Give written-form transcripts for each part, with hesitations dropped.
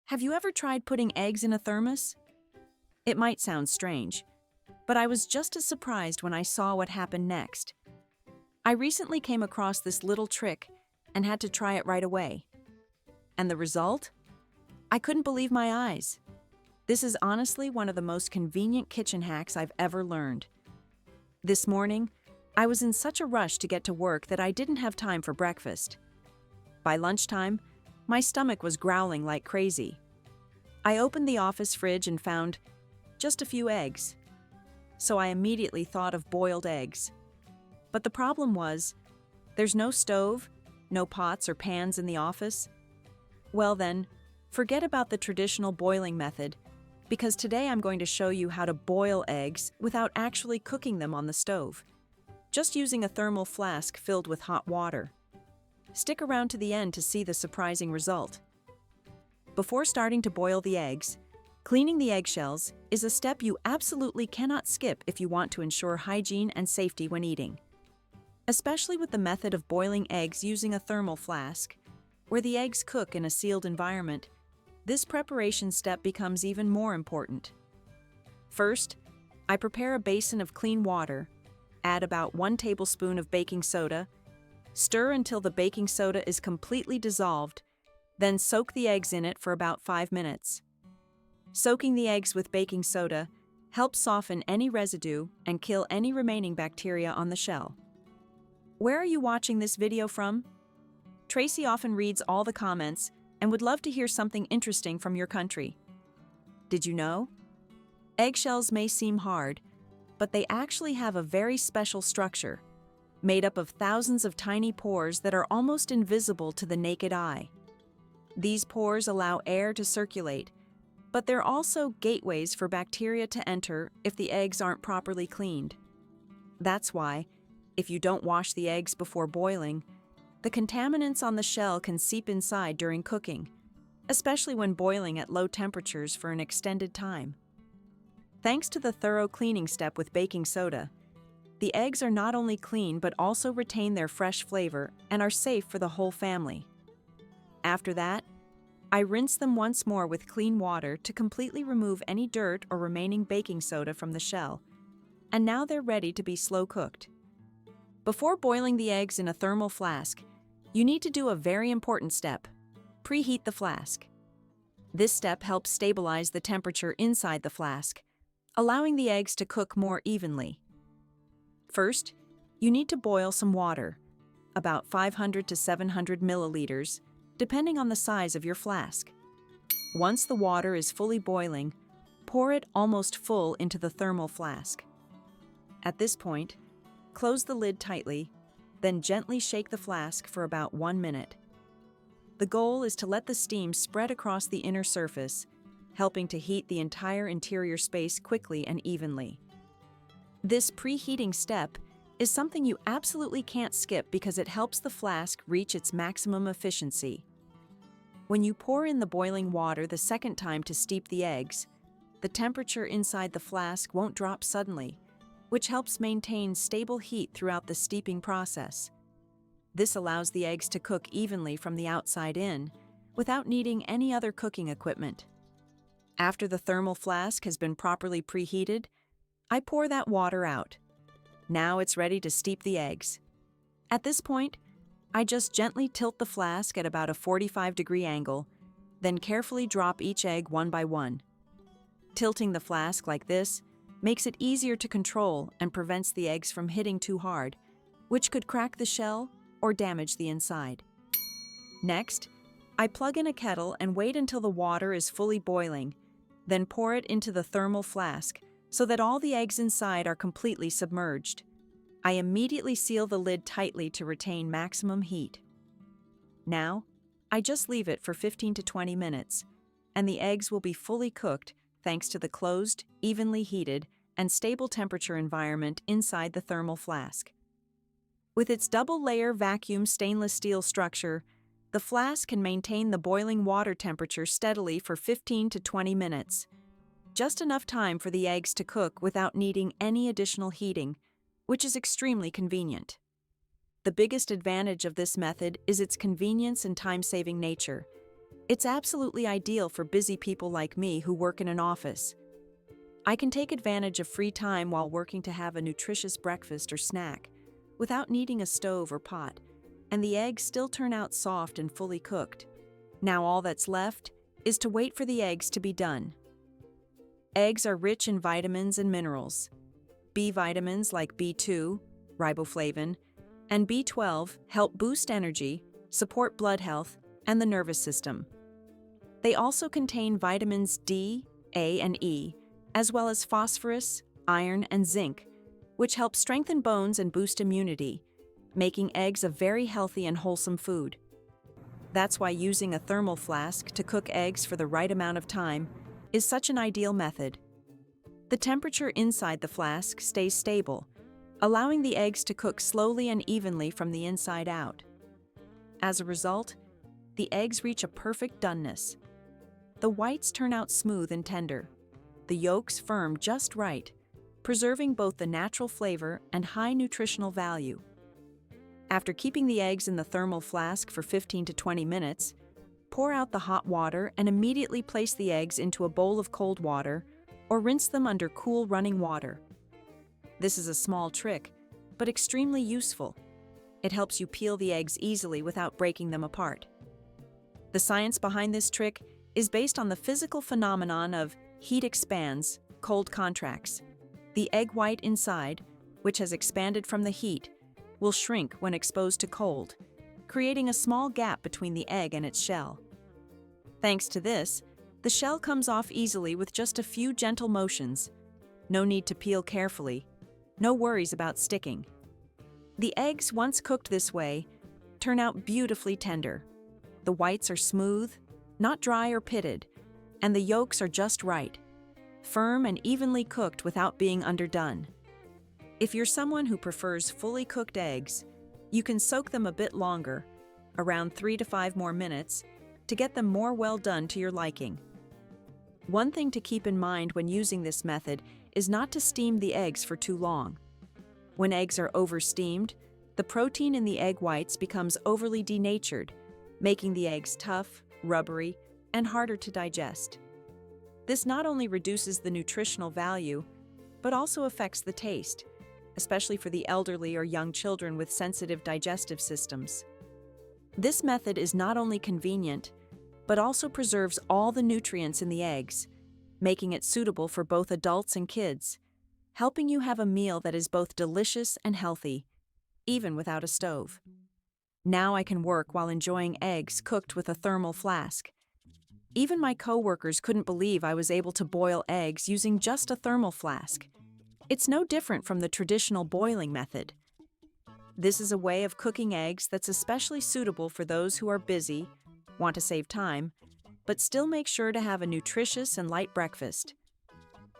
Have you ever tried putting eggs in a thermos? It might sound strange, but I was just as surprised when I saw what happened next. I recently came across this little trick and had to try it right away. And the result? I couldn't believe my eyes. This is honestly one of the most convenient kitchen hacks I've ever learned. This morning, I was in such a rush to get to work that I didn't have time for breakfast. By lunchtime, my stomach was growling like crazy. I opened the office fridge and found just a few eggs. So I immediately thought of boiled eggs. But the problem was, there's no stove, no pots or pans in the office. Well then, forget about the traditional boiling method, because today I'm going to show you how to boil eggs without actually cooking them on the stove, just using a thermal flask filled with hot water. Stick around to the end to see the surprising result. Before starting to boil the eggs, cleaning the eggshells is a step you absolutely cannot skip if you want to ensure hygiene and safety when eating. Especially with the method of boiling eggs using a thermal flask, where the eggs cook in a sealed environment, this preparation step becomes even more important. First, I prepare a basin of clean water, add about 1 tablespoon of baking soda, stir until the baking soda is completely dissolved, then soak the eggs in it for about 5 minutes. Soaking the eggs with baking soda helps soften any residue and kill any remaining bacteria on the shell. Where are you watching this video from? Tracy often reads all the comments and would love to hear something interesting from your country. Did you know? Eggshells may seem hard, but they actually have a very special structure, made up of thousands of tiny pores that are almost invisible to the naked eye. These pores allow air to circulate, but they're also gateways for bacteria to enter if the eggs aren't properly cleaned. That's why, if you don't wash the eggs before boiling, the contaminants on the shell can seep inside during cooking, especially when boiling at low temperatures for an extended time. Thanks to the thorough cleaning step with baking soda, the eggs are not only clean but also retain their fresh flavor and are safe for the whole family. After that, I rinse them once more with clean water to completely remove any dirt or remaining baking soda from the shell, and now they're ready to be slow cooked. Before boiling the eggs in a thermal flask, you need to do a very important step: preheat the flask. This step helps stabilize the temperature inside the flask, allowing the eggs to cook more evenly. First, you need to boil some water, about 500 to 700 milliliters, depending on the size of your flask. Once the water is fully boiling, pour it almost full into the thermal flask. At this point, close the lid tightly, then gently shake the flask for about 1 minute. The goal is to let the steam spread across the inner surface, helping to heat the entire interior space quickly and evenly. This preheating step is something you absolutely can't skip because it helps the flask reach its maximum efficiency. When you pour in the boiling water the second time to steep the eggs, the temperature inside the flask won't drop suddenly, which helps maintain stable heat throughout the steeping process. This allows the eggs to cook evenly from the outside in, without needing any other cooking equipment. After the thermal flask has been properly preheated, I pour that water out. Now it's ready to steep the eggs. At this point, I just gently tilt the flask at about a 45-degree angle, then carefully drop each egg one by one. Tilting the flask like this makes it easier to control and prevents the eggs from hitting too hard, which could crack the shell or damage the inside. Next, I plug in a kettle and wait until the water is fully boiling, then pour it into the thermal flask so that all the eggs inside are completely submerged. I immediately seal the lid tightly to retain maximum heat. Now, I just leave it for 15 to 20 minutes, and the eggs will be fully cooked thanks to the closed, evenly heated, and stable temperature environment inside the thermal flask. With its double-layer vacuum stainless steel structure, the flask can maintain the boiling water temperature steadily for 15 to 20 minutes. Just enough time for the eggs to cook without needing any additional heating, which is extremely convenient. The biggest advantage of this method is its convenience and time-saving nature. It's absolutely ideal for busy people like me who work in an office. I can take advantage of free time while working to have a nutritious breakfast or snack, without needing a stove or pot, and the eggs still turn out soft and fully cooked. Now all that's left is to wait for the eggs to be done. Eggs are rich in vitamins and minerals. B vitamins like B2, riboflavin, and B12 help boost energy, support blood health, and the nervous system. They also contain vitamins D, A, and E, as well as phosphorus, iron, and zinc, which help strengthen bones and boost immunity, making eggs a very healthy and wholesome food. That's why using a thermal flask to cook eggs for the right amount of time is such an ideal method. The temperature inside the flask stays stable, allowing the eggs to cook slowly and evenly from the inside out. As a result, the eggs reach a perfect doneness. The whites turn out smooth and tender, the yolks firm just right, preserving both the natural flavor and high nutritional value. After keeping the eggs in the thermal flask for 15 to 20 minutes, pour out the hot water and immediately place the eggs into a bowl of cold water or rinse them under cool running water. This is a small trick, but extremely useful. It helps you peel the eggs easily without breaking them apart. The science behind this trick is based on the physical phenomenon of heat expands, cold contracts. The egg white inside, which has expanded from the heat, will shrink when exposed to cold, creating a small gap between the egg and its shell. Thanks to this, the shell comes off easily with just a few gentle motions. No need to peel carefully. No worries about sticking. The eggs, once cooked this way, turn out beautifully tender. The whites are smooth, not dry or pitted, and the yolks are just right, firm and evenly cooked without being underdone. If you're someone who prefers fully cooked eggs, you can soak them a bit longer, around 3 to 5 more minutes, to get them more well done to your liking. One thing to keep in mind when using this method is not to steam the eggs for too long. When eggs are over-steamed, the protein in the egg whites becomes overly denatured, making the eggs tough, rubbery, and harder to digest. This not only reduces the nutritional value, but also affects the taste, especially for the elderly or young children with sensitive digestive systems. This method is not only convenient, but also preserves all the nutrients in the eggs, making it suitable for both adults and kids, helping you have a meal that is both delicious and healthy, even without a stove. Now I can work while enjoying eggs cooked with a thermal flask. Even my coworkers couldn't believe I was able to boil eggs using just a thermal flask. It's no different from the traditional boiling method. This is a way of cooking eggs that's especially suitable for those who are busy, want to save time, but still make sure to have a nutritious and light breakfast.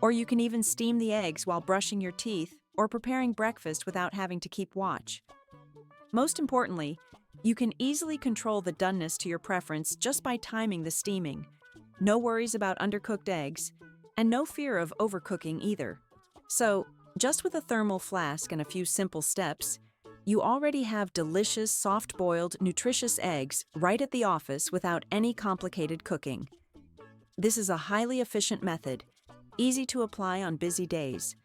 Or you can even steam the eggs while brushing your teeth or preparing breakfast without having to keep watch. Most importantly, you can easily control the doneness to your preference just by timing the steaming. No worries about undercooked eggs, and no fear of overcooking either. So, just with a thermal flask and a few simple steps, you already have delicious, soft-boiled, nutritious eggs right at the office without any complicated cooking. This is a highly efficient method, easy to apply on busy days,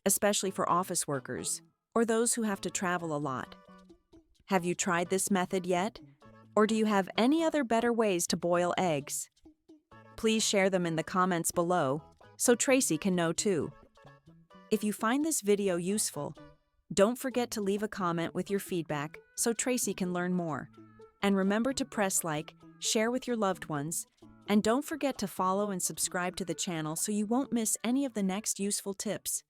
especially for office workers or those who have to travel a lot. Have you tried this method yet? Or do you have any other better ways to boil eggs? Please share them in the comments below so Tracy can know too. If you find this video useful, don't forget to leave a comment with your feedback so Tracy can learn more. And remember to press like, share with your loved ones, and don't forget to follow and subscribe to the channel so you won't miss any of the next useful tips.